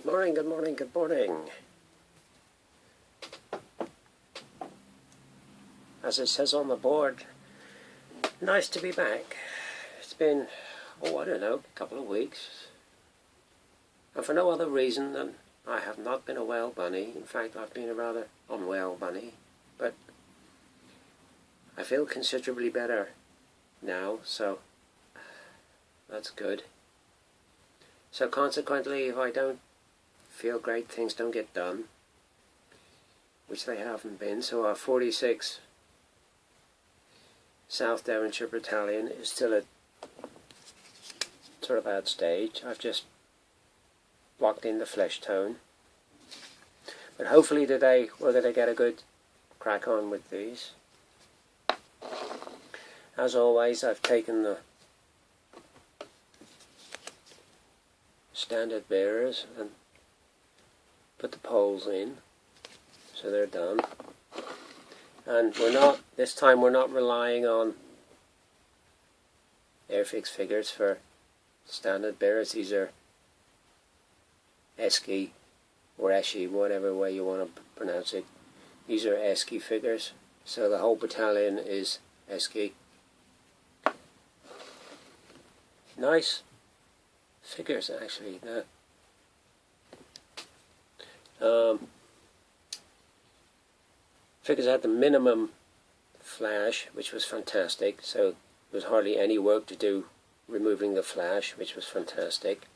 Good morning, good morning, good morning. As it says on the board, nice to be back. It's been, I don't know, a couple of weeks. And for no other reason than I have not been a well bunny. In fact, I've been a rather unwell bunny. But I feel considerably better now, so that's good. So consequently, if I don't feel great, things don't get done, which they haven't been. So our 46 South Devonshire Battalion is still at sort of bad stage. I've just blocked in the flesh tone. But hopefully today we're going to get a good crack on with these. As always, I've taken the standard bearers and put the poles in, so they're done. And this time we're not relying on airfix figures for standard bearers. These are Esky or Eshy, whatever way you want to pronounce it. These are Esky figures, so the whole battalion is Esky. Nice figures, actually. Figures had the minimum flash, which was fantastic, so there was hardly any work to do removing the flash, which was fantastic.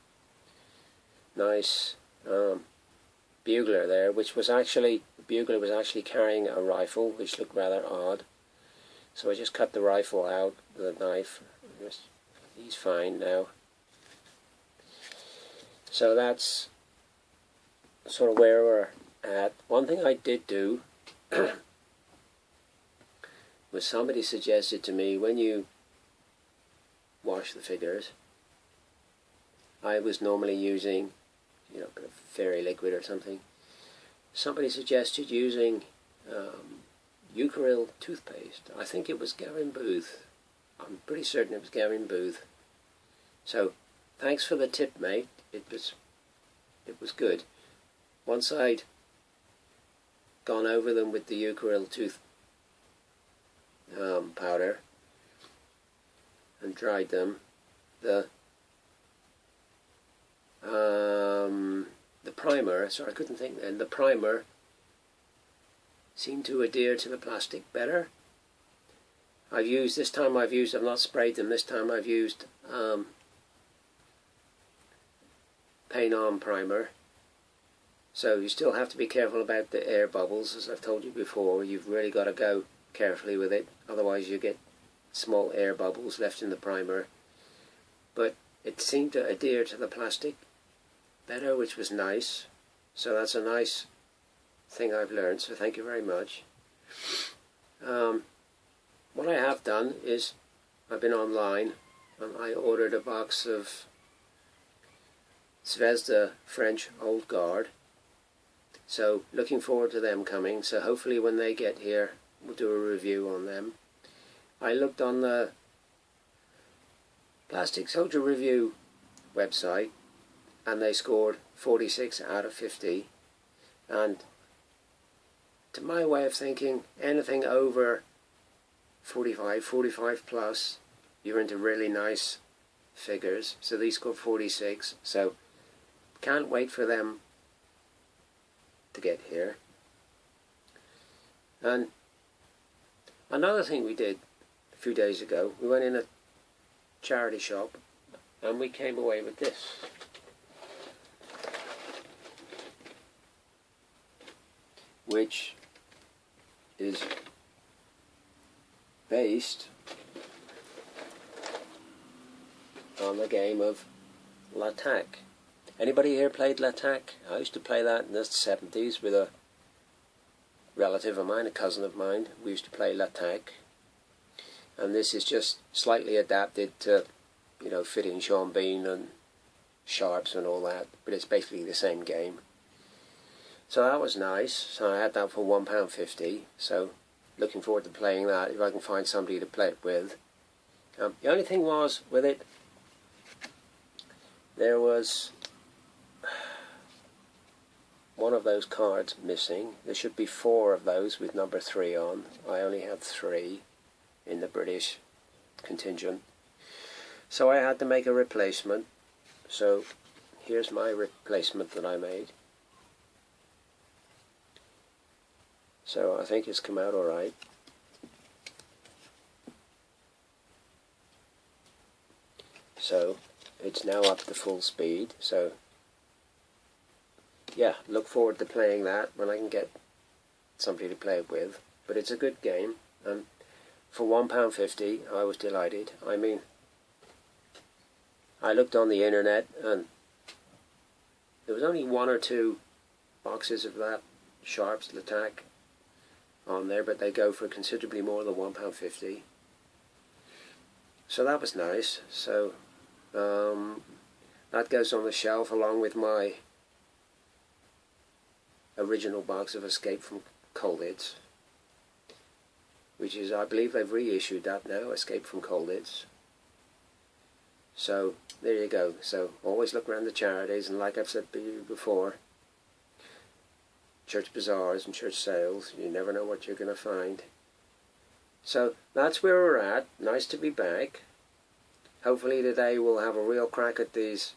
Nice bugler there, which was actually, the bugler was actually carrying a rifle, which looked rather odd. So I just cut the rifle out with a knife. He's fine now. So that's sort of where we're at. One thing I did do was somebody suggested to me, when you wash the figures, I was normally using, a bit of fairy liquid or something. Somebody suggested using Eucaryl toothpaste. I think it was Gavin Booth. I'm pretty certain it was Gavin Booth. So thanks for the tip, mate. It was good. Once I'd gone over them with the Eucaryl tooth powder and dried them, the primer, sorry I couldn't think then, the primer seemed to adhere to the plastic better. I've not sprayed them, this time I've used Paint-On primer. So you still have to be careful about the air bubbles, as I've told you before. You've really got to go carefully with it, otherwise you get small air bubbles left in the primer. But it seemed to adhere to the plastic better, which was nice. So that's a nice thing I've learned, so thank you very much. What I have done is I've been online and I ordered a box of Zvezda French Old Guard. So looking forward to them coming. So hopefully when they get here we'll do a review on them. I looked on the Plastic Soldier Review website and they scored 46 out of 50. And to my way of thinking, anything over 45 plus, you're into really nice figures. So these scored 46. So can't wait for them to get here. And another thing we did a few days ago, we went in a charity shop and we came away with this. Which is based on the game of l'attaque. Anybody here played l'attaque? I used to play that in the 70s with a relative of mine, a cousin of mine. We used to play l'attaque. And this is just slightly adapted to, fit in Sean Bean and sharps and all that. But it's basically the same game. So that was nice. So I had that for £1.50. So looking forward to playing that if I can find somebody to play it with. The only thing was with it, there was one of those cards missing. There should be 4 of those with number 3 on. I only had 3 in the British contingent. So I had to make a replacement. So here's my replacement that I made. So I think it's come out alright. So it's now up to full speed. So yeah, look forward to playing that when I can get somebody to play it with. But it's a good game, and for £1.50 I was delighted. I mean, I looked on the internet and there was only 1 or 2 boxes of that Sharps L'attaque on there, but they go for considerably more than £1.50. So that was nice. So that goes on the shelf along with my original box of Escape from Colditz, which is, I believe they've reissued that now, Escape from Colditz. So there you go. So always look around the charities, and like I've said before, church bazaars and church sales, you never know what you're going to find. So that's where we're at. Nice to be back. Hopefully today we'll have a real crack at these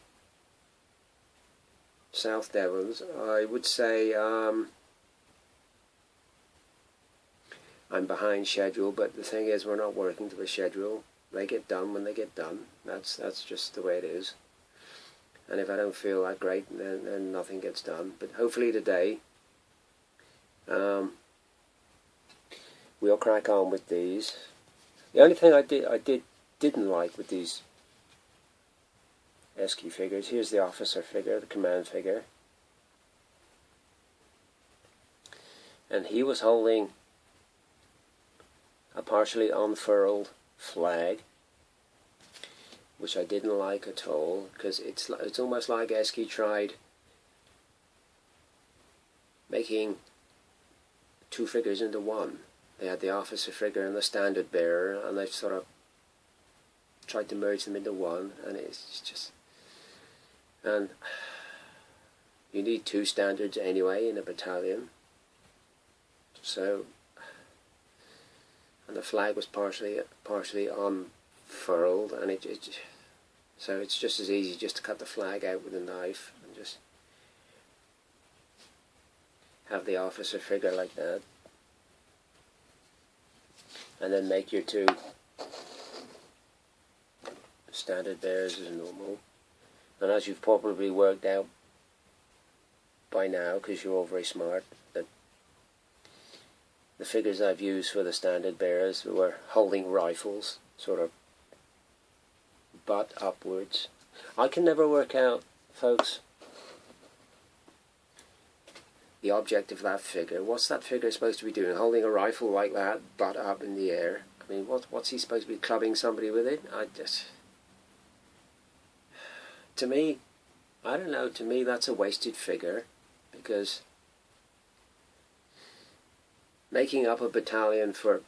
South Devons. I would say I'm behind schedule, but the thing is, we're not working to a schedule. They get done when they get done. That's just the way it is. And if I don't feel that great, then nothing gets done. But hopefully today we'll crack on with these. The only thing I didn't like with these Esky figures, here's the officer figure, the command figure, and he was holding a partially unfurled flag, which I didn't like at all, because it's almost like Esky tried making 2 figures into one. They had the officer figure and the standard bearer, and they sort of tried to merge them into one, and it's just, and you need 2 standards anyway in a battalion. So, and the flag was partially unfurled, and so it's just as easy just to cut the flag out with a knife and just have the officer figure like that, and then make your 2 standard bearers as normal. And as you've probably worked out by now, because you're all very smart, that the figures I've used for the standard bearers were holding rifles, sort of butt upwards. I can never work out, folks, the object of that figure. What's that figure supposed to be doing? Holding a rifle like that, butt up in the air? I mean, what's he supposed to be clubbing somebody with it? To me, I don't know, to me that's a wasted figure, because making up a battalion for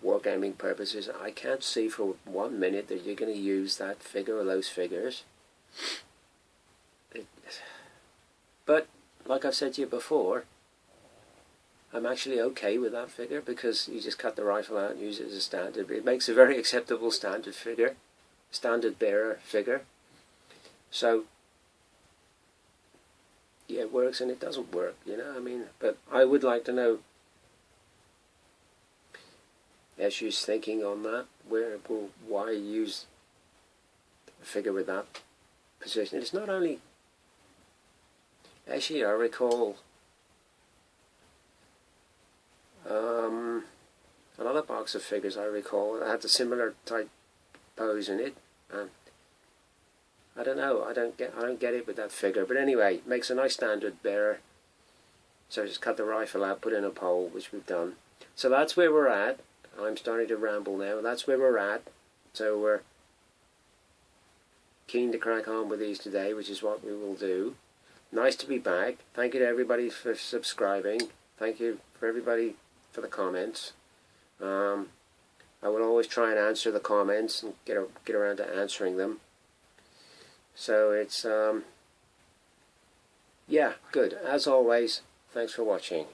wargaming purposes, I can't see for 1 minute that you're going to use that figure or those figures. But, like I've said to you before, I'm actually okay with that figure, because you just cut the rifle out and use it as a standard. It makes a very acceptable standard figure, standard bearer figure. So, yeah, it works and it doesn't work, you know, I mean, but I would like to know Eshu's thinking on that, why use a figure with that position. It's not only Eshu, I recall another box of figures I recall that had a similar type pose in it, and I don't know, I don't get it with that figure. But anyway, it makes a nice standard bearer. So just cut the rifle out, put in a pole, which we've done. So that's where we're at. I'm starting to ramble now. That's where we're at. So we're keen to crack on with these today, which is what we will do. Nice to be back. Thank you to everybody for subscribing. Thank you for everybody for the comments. I will always try and answer the comments and get around to answering them. So it's yeah, Yeah, good. As always, thanks for watching.